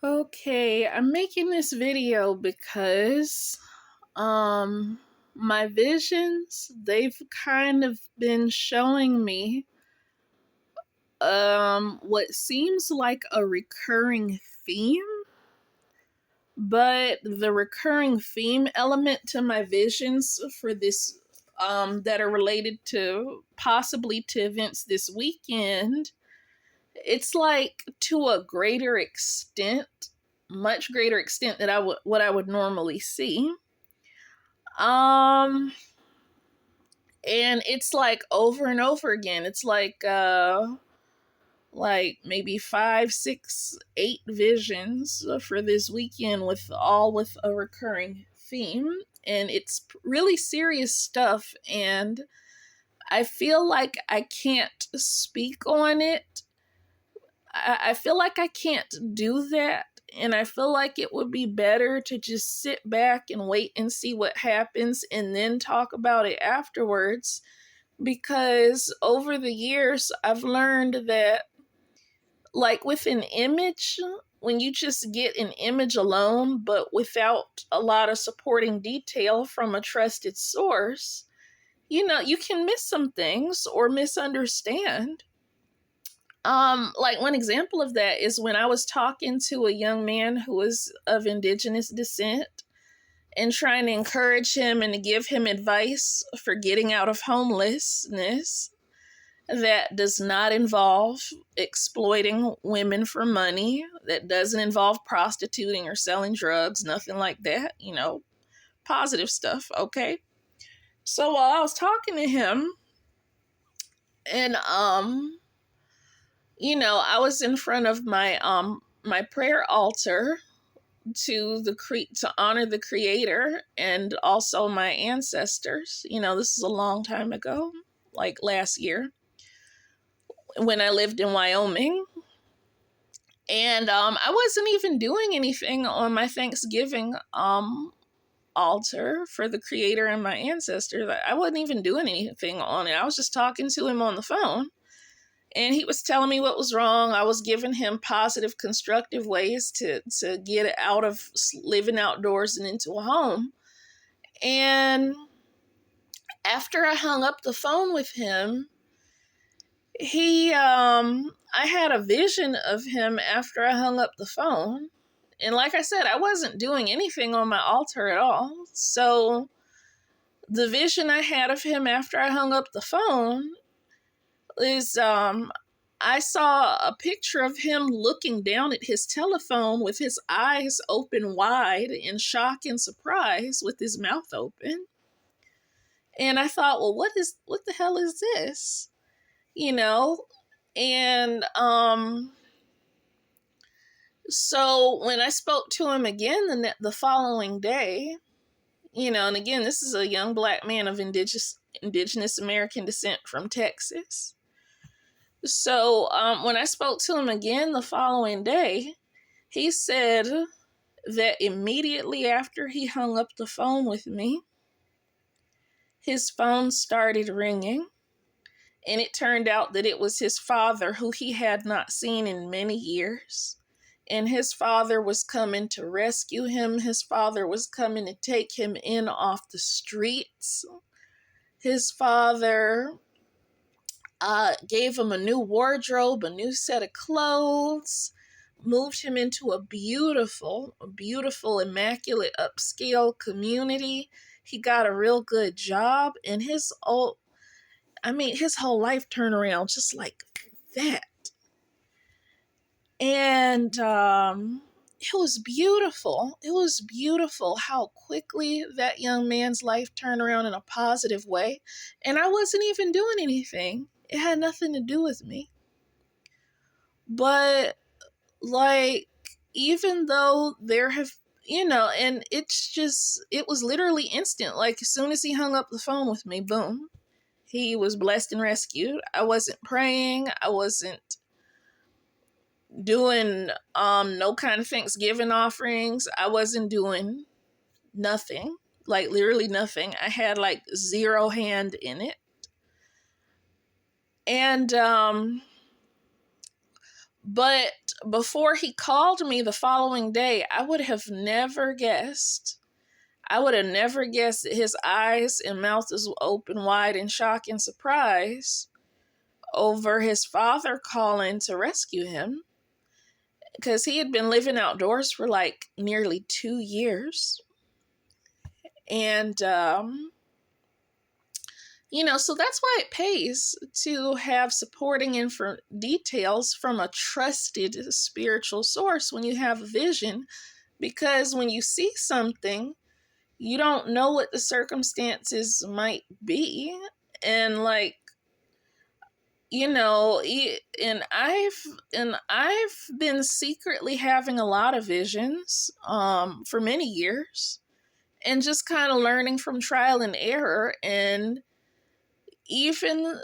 Okay, I'm making this video because my visions, they've kind of been showing me what seems like a recurring theme, but the recurring theme element to my visions for this that are related to possibly to events this weekend, it's like to a greater extent, much greater extent that what I would normally see. Um and it's like over and over again. It's like maybe five, six, eight visions for this weekend with a recurring theme. And it's really serious stuff, and I feel like I can't speak on it. I feel like I can't do that. And I feel like it would be better to just sit back and wait and see what happens and then talk about it afterwards. Because over the years, I've learned that, like with an image, when you just get an image alone, but without a lot of supporting detail from a trusted source, you can miss some things or misunderstand. Like one example of that is when I was talking to a young man who was of indigenous descent and trying to encourage him and to give him advice for getting out of homelessness that does not involve exploiting women for money, that doesn't involve prostituting or selling drugs, nothing like that, positive stuff, okay? So while I was talking to him, and I was in front of my prayer altar to honor the creator and also my ancestors. This is a long time ago, like last year when I lived in Wyoming. And I wasn't even doing anything on my Thanksgiving altar for the creator and my ancestors. I wasn't even doing anything on it. I was just talking to him on the phone. And he was telling me what was wrong. I was giving him positive, constructive ways to get out of living outdoors and into a home. And after I hung up the phone with him, I had a vision of him after I hung up the phone. And like I said, I wasn't doing anything on my altar at all. So the vision I had of him after I hung up the phone is I saw a picture of him looking down at his telephone with his eyes open wide in shock and surprise with his mouth open. And I thought, well, what the hell is this? And so when I spoke to him again the following day, and again, this is a young black man of indigenous American descent from Texas. So when I spoke to him again the following day, he said that immediately after he hung up the phone with me, his phone started ringing. And it turned out that it was his father, who he had not seen in many years. And his father was coming to rescue him. His father was coming to take him in off the streets. His father gave him a new wardrobe, a new set of clothes, moved him into a beautiful, immaculate, upscale community. He got a real good job, and his whole life turned around just like that. And it was beautiful. It was beautiful how quickly that young man's life turned around in a positive way. And I wasn't even doing anything. It had nothing to do with me. But, like, even though there have, and it was literally instant. Like, as soon as he hung up the phone with me, boom, he was blessed and rescued. I wasn't praying. I wasn't doing no kind of Thanksgiving offerings. I wasn't doing nothing. Like, literally nothing. I had like zero hand in it. And but before he called me the following day, I would have never guessed. I would have never guessed that his eyes and mouth was open wide in shock and surprise over his father calling to rescue him, because he had been living outdoors for like nearly 2 years. And, so that's why it pays to have supporting details from a trusted spiritual source when you have a vision, because when you see something, you don't know what the circumstances might be. And like, and I've been secretly having a lot of visions for many years, and just kind of learning from trial and error. And even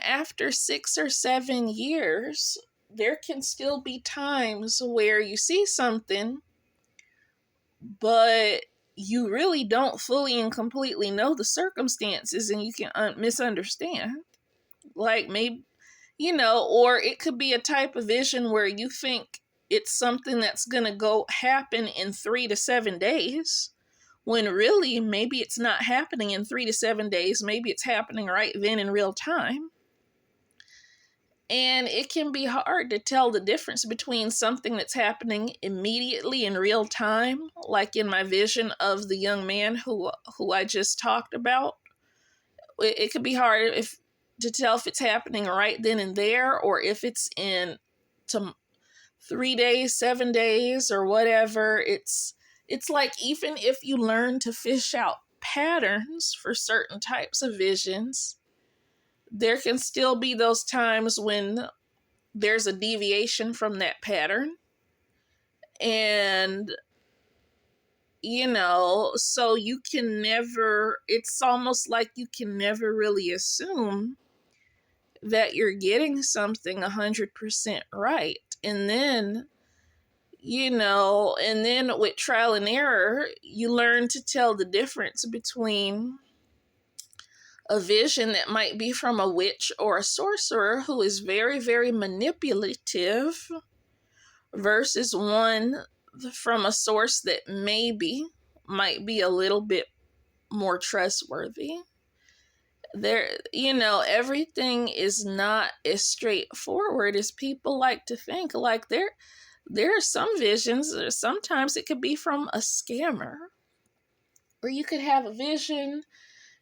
after 6 or 7 years, there can still be times where you see something, but you really don't fully and completely know the circumstances, and you can misunderstand. Like, maybe, or it could be a type of vision where you think it's something that's going to go happen in 3 to 7 days, when really maybe it's not happening in 3 to 7 days. Maybe it's happening right then in real time. And it can be hard to tell the difference between something that's happening immediately in real time, like in my vision of the young man who I just talked about. It could be hard to tell if it's happening right then and there, or if it's in 3 days, 7 days, or whatever. It's like, even if you learn to fish out patterns for certain types of visions, there can still be those times when there's a deviation from that pattern. And, so you can never, it's almost like you can never really assume that you're getting something 100% right. And then, with trial and error, you learn to tell the difference between a vision that might be from a witch or a sorcerer who is very, very manipulative, versus one from a source that maybe might be a little bit more trustworthy. Everything is not as straightforward as people like to think. Like, there are some visions, or sometimes it could be from a scammer, or you could have a vision,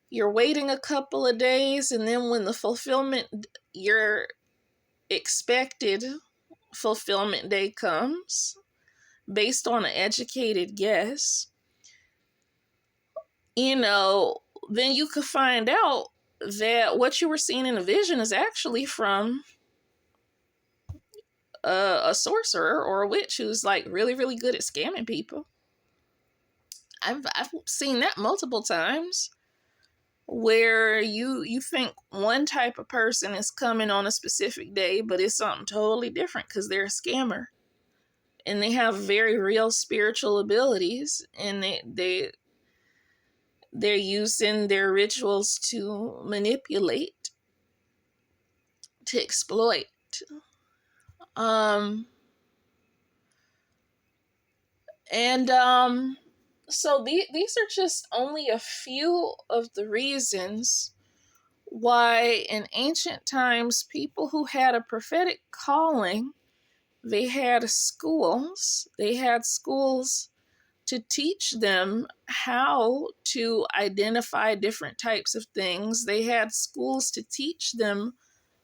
you're waiting a couple of days, and then when the fulfillment, your expected fulfillment day comes, based on an educated guess, then you could find out that what you were seeing in a vision is actually from a sorcerer or a witch who's like really, really good at scamming people. I've seen that multiple times, where you think one type of person is coming on a specific day, but it's something totally different because they're a scammer, and they have very real spiritual abilities, and they're using their rituals to manipulate, to exploit. So these are just only a few of the reasons why in ancient times, people who had a prophetic calling, they had schools. They had schools to teach them how to identify different types of things. They had schools to teach them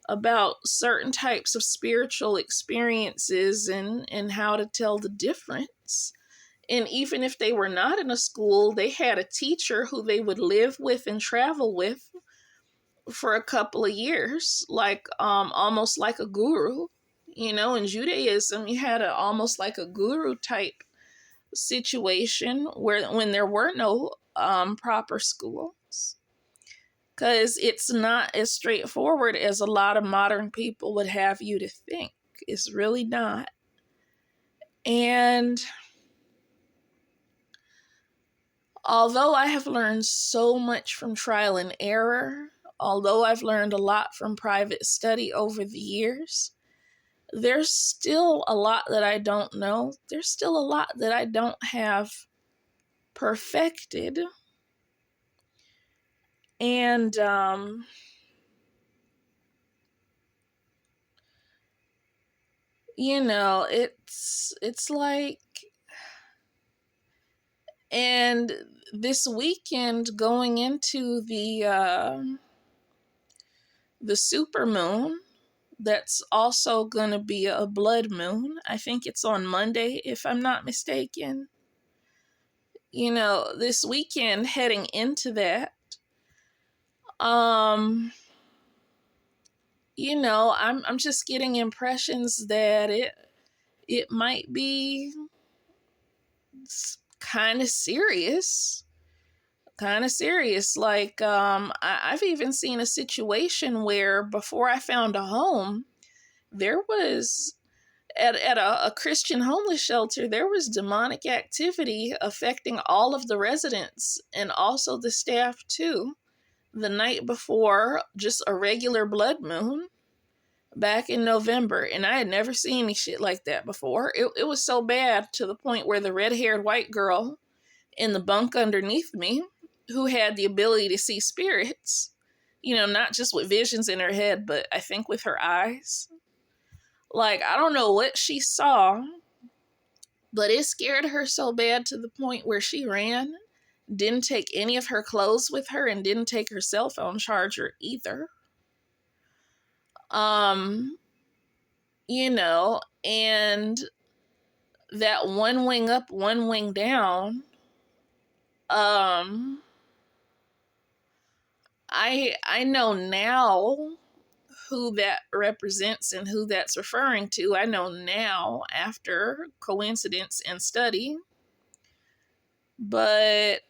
about certain types of spiritual experiences, and how to tell the difference. And even if they were not in a school, they had a teacher who they would live with and travel with for a couple of years, like almost like a guru. In Judaism, you had almost like a guru type situation, when there were no proper schools, because it's not as straightforward as a lot of modern people would have you to think. It's really not. And although I have learned so much from trial and error, although I've learned a lot from private study over the years, there's still a lot that I don't know. There's still a lot that I don't have perfected. And, it's like, and this weekend going into the super moon, that's also going to be a blood moon. I think it's on Monday, if I'm not mistaken. This weekend heading into that, I'm just getting impressions that it might be kind of serious. Like, I've even seen a situation where before I found a home, there was at a Christian homeless shelter, there was demonic activity affecting all of the residents and also the staff too. The night before just a regular blood moon back in November, and I had never seen any shit like that before. It was so bad to the point where the red-haired white girl in the bunk underneath me, who had the ability to see spirits, not just with visions in her head, but I think with her eyes. Like, I don't know what she saw, but it scared her so bad to the point where she ran, didn't take any of her clothes with her, and didn't take her cell phone charger either. And that one wing up, one wing down, I know now who that represents and who that's referring to. I know now after coincidence and study, but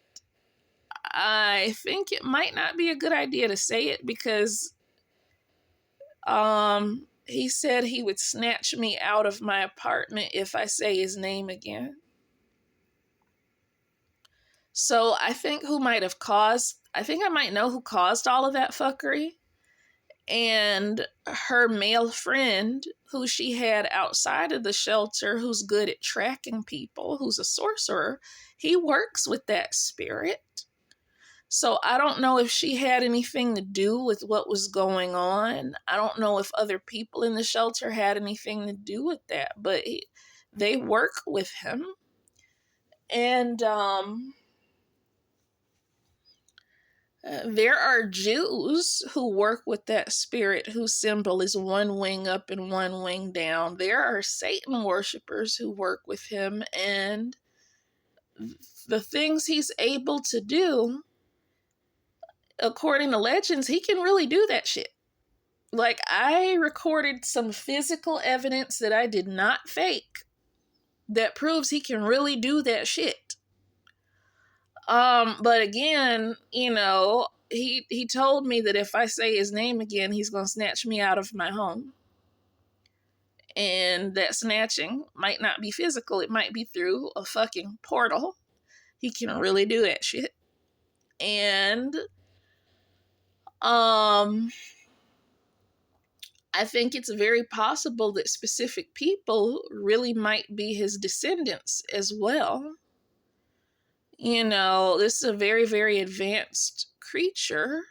I think it might not be a good idea to say it because he said he would snatch me out of my apartment if I say his name again. So I think I think I might know who caused all of that fuckery. And her male friend, who she had outside of the shelter, who's good at tracking people, who's a sorcerer, he works with that spirit. So I don't know if she had anything to do with what was going on. I don't know if other people in the shelter had anything to do with that, but they work with him. And there are Jews who work with that spirit whose symbol is one wing up and one wing down. There are Satan worshipers who work with him, and the things he's able to do, according to legends, he can really do that shit. Like, I recorded some physical evidence that I did not fake that proves he can really do that shit. But again, he told me that if I say his name again, he's gonna snatch me out of my home. And that snatching might not be physical, it might be through a fucking portal. He can really do that shit. And I think it's very possible that specific people really might be his descendants as well. This is a very, very advanced creature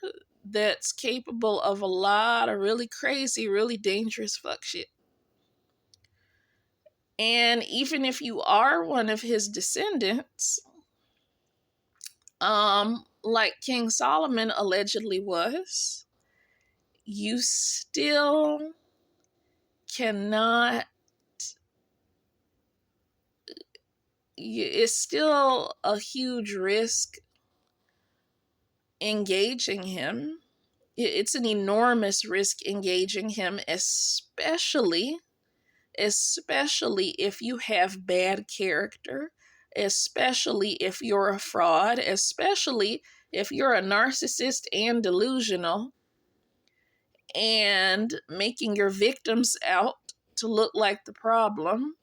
that's capable of a lot of really crazy, really dangerous fuck shit. And even if you are one of his descendants, like King Solomon allegedly was, you still cannot, it's still a huge risk engaging him. It's an enormous risk engaging him, especially if you have bad character, especially if you're a fraud, especially if you're a narcissist and delusional and making your victims out to look like the problem.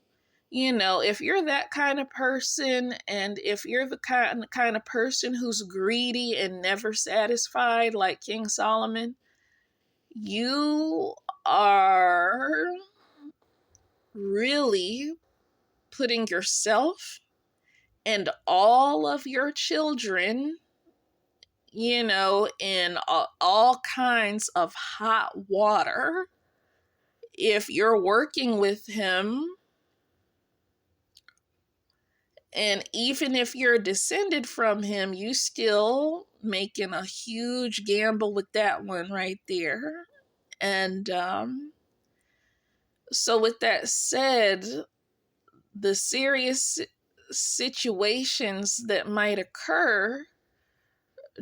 If you're that kind of person, and if you're the kind of person who's greedy and never satisfied like King Solomon, you are really putting yourself and all of your children, in all kinds of hot water if you're working with him. And even if you're descended from him, you still making a huge gamble with that one right there. And so with that said, the serious situations that might occur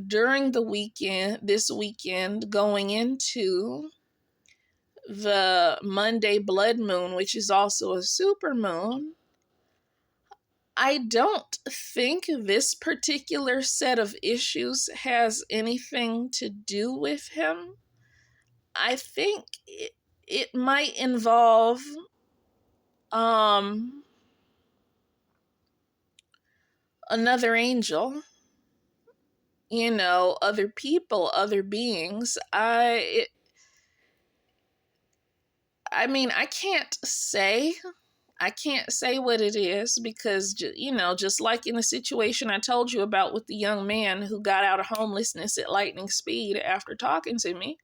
during this weekend, going into the Monday blood moon, which is also a super moon, I don't think this particular set of issues has anything to do with him. I think it might involve another angel, other people, other beings. I mean, I can't say what it is because, just like in the situation I told you about with the young man who got out of homelessness at lightning speed after talking to me,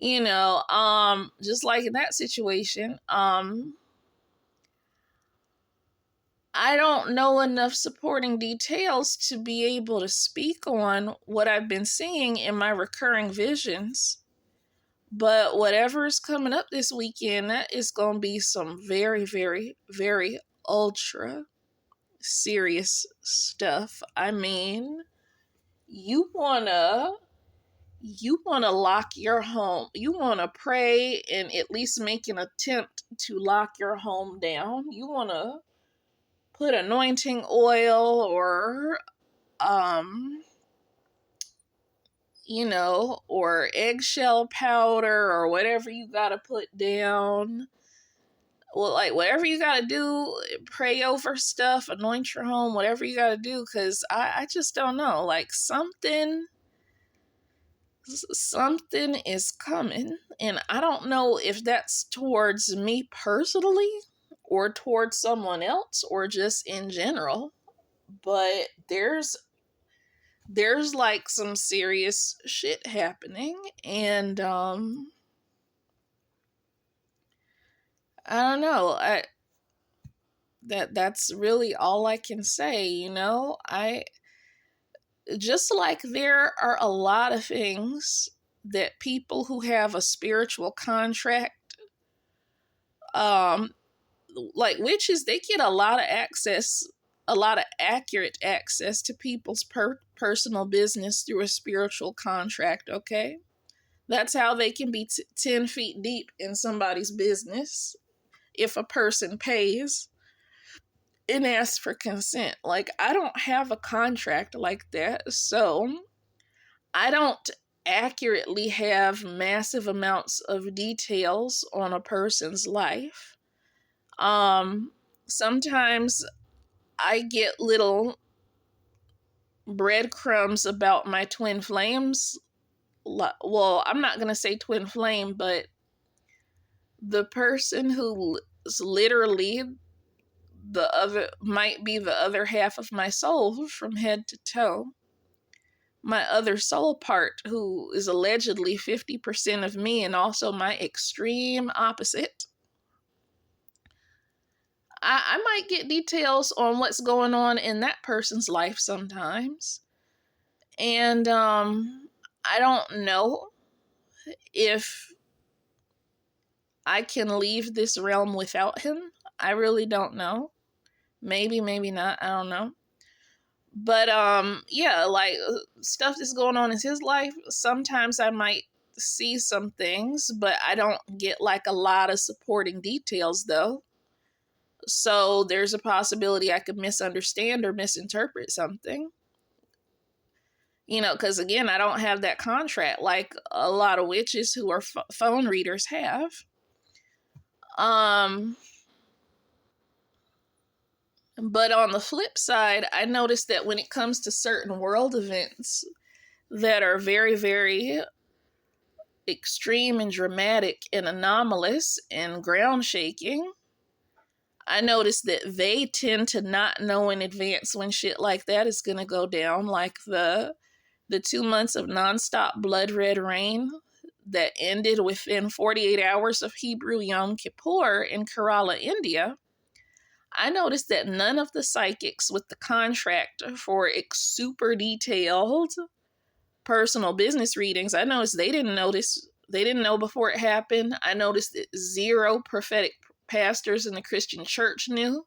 just like in that situation, I don't know enough supporting details to be able to speak on what I've been seeing in my recurring visions. But whatever is coming up this weekend, that is going to be some very, very, very ultra serious stuff. I mean, you wanna lock your home. You wanna pray and at least make an attempt to lock your home down. You wanna put anointing oil or or eggshell powder or whatever you gotta put down. Well, like whatever you gotta do, pray over stuff, anoint your home, whatever you gotta do, because I just don't know. Like something is coming, and I don't know if that's towards me personally or towards someone else or just in general. But there's like some serious shit happening, and I don't know. That's really all I can say, I just like there are a lot of things that people who have a spiritual contract, like witches, they get a lot of access, a lot of accurate access to people's personal business through a spiritual contract, okay? That's how they can be 10 feet deep in somebody's business if a person pays and asks for consent. Like, I don't have a contract like that, so I don't accurately have massive amounts of details on a person's life. Sometimes I get little breadcrumbs about my twin flames. Well, I'm not going to say twin flame, but the person who is literally might be the other half of my soul from head to toe. My other soul part, who is allegedly 50% of me and also my extreme opposite. I might get details on what's going on in that person's life sometimes. And I don't know if I can leave this realm without him. I really don't know. Maybe, maybe not. I don't know. But yeah, like stuff that's going on in his life, sometimes I might see some things, but I don't get like a lot of supporting details though. So there's a possibility I could misunderstand or misinterpret something. Because again, I don't have that contract like a lot of witches who are phone readers have. But on the flip side, I noticed that when it comes to certain world events that are very, very extreme and dramatic and anomalous and ground shaking, I noticed that they tend to not know in advance when shit like that is going to go down, like the 2 months of nonstop blood red rain that ended within 48 hours of Hebrew Yom Kippur in Kerala, India. I noticed that none of the psychics with the contract for super detailed personal business readings, I noticed they didn't know before it happened. I noticed that zero prophetic pastors in the Christian church knew.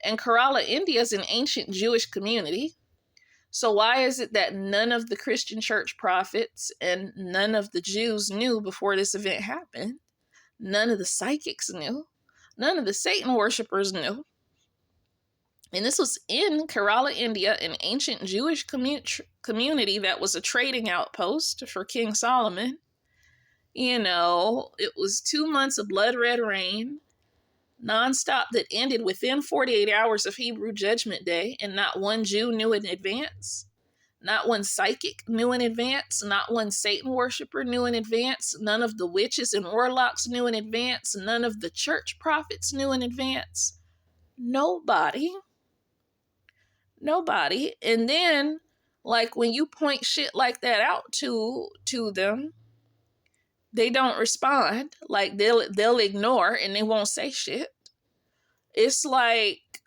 And Kerala, India is an ancient Jewish community. So why is it that none of the Christian church prophets and none of the Jews knew before this event happened? None of the psychics knew. None of the Satan worshipers knew. And this was in Kerala, India, an ancient Jewish community that was a trading outpost for King Solomon. You know, it was 2 months of blood red rain, nonstop, that ended within 48 hours of Hebrew Judgment Day, and not one Jew knew in advance. Not one psychic knew in advance. Not one Satan worshiper knew in advance. None of the witches and warlocks knew in advance. None of the church prophets knew in advance. Nobody. And then, like, when you point shit like that out to them, they don't respond. Like, they'll ignore and they won't say shit. It's like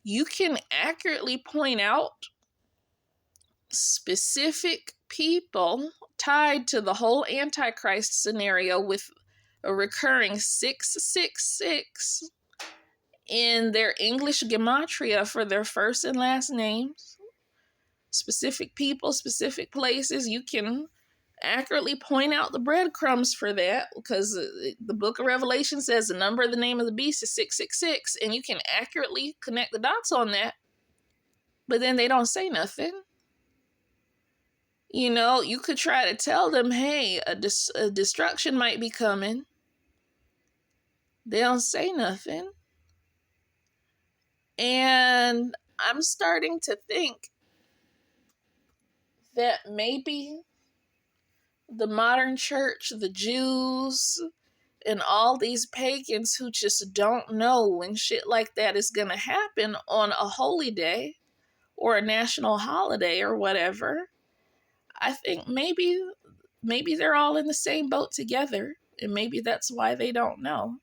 you can accurately point out specific people tied to the whole Antichrist scenario with a recurring 666 in their English gematria for their first and last names. Specific people, specific places. You can accurately point out the breadcrumbs for that, because the book of Revelation says the number of the name of the beast is 666, and you can accurately connect the dots on that. But then they don't say nothing. You know, you could try to tell them, hey, a destruction might be coming. They don't say nothing. And I'm starting to think that maybe the modern church, the Jews, and all these pagans who just don't know when shit like that is going to happen on a holy day or a national holiday or whatever, I think maybe they're all in the same boat together, and maybe that's why they don't know.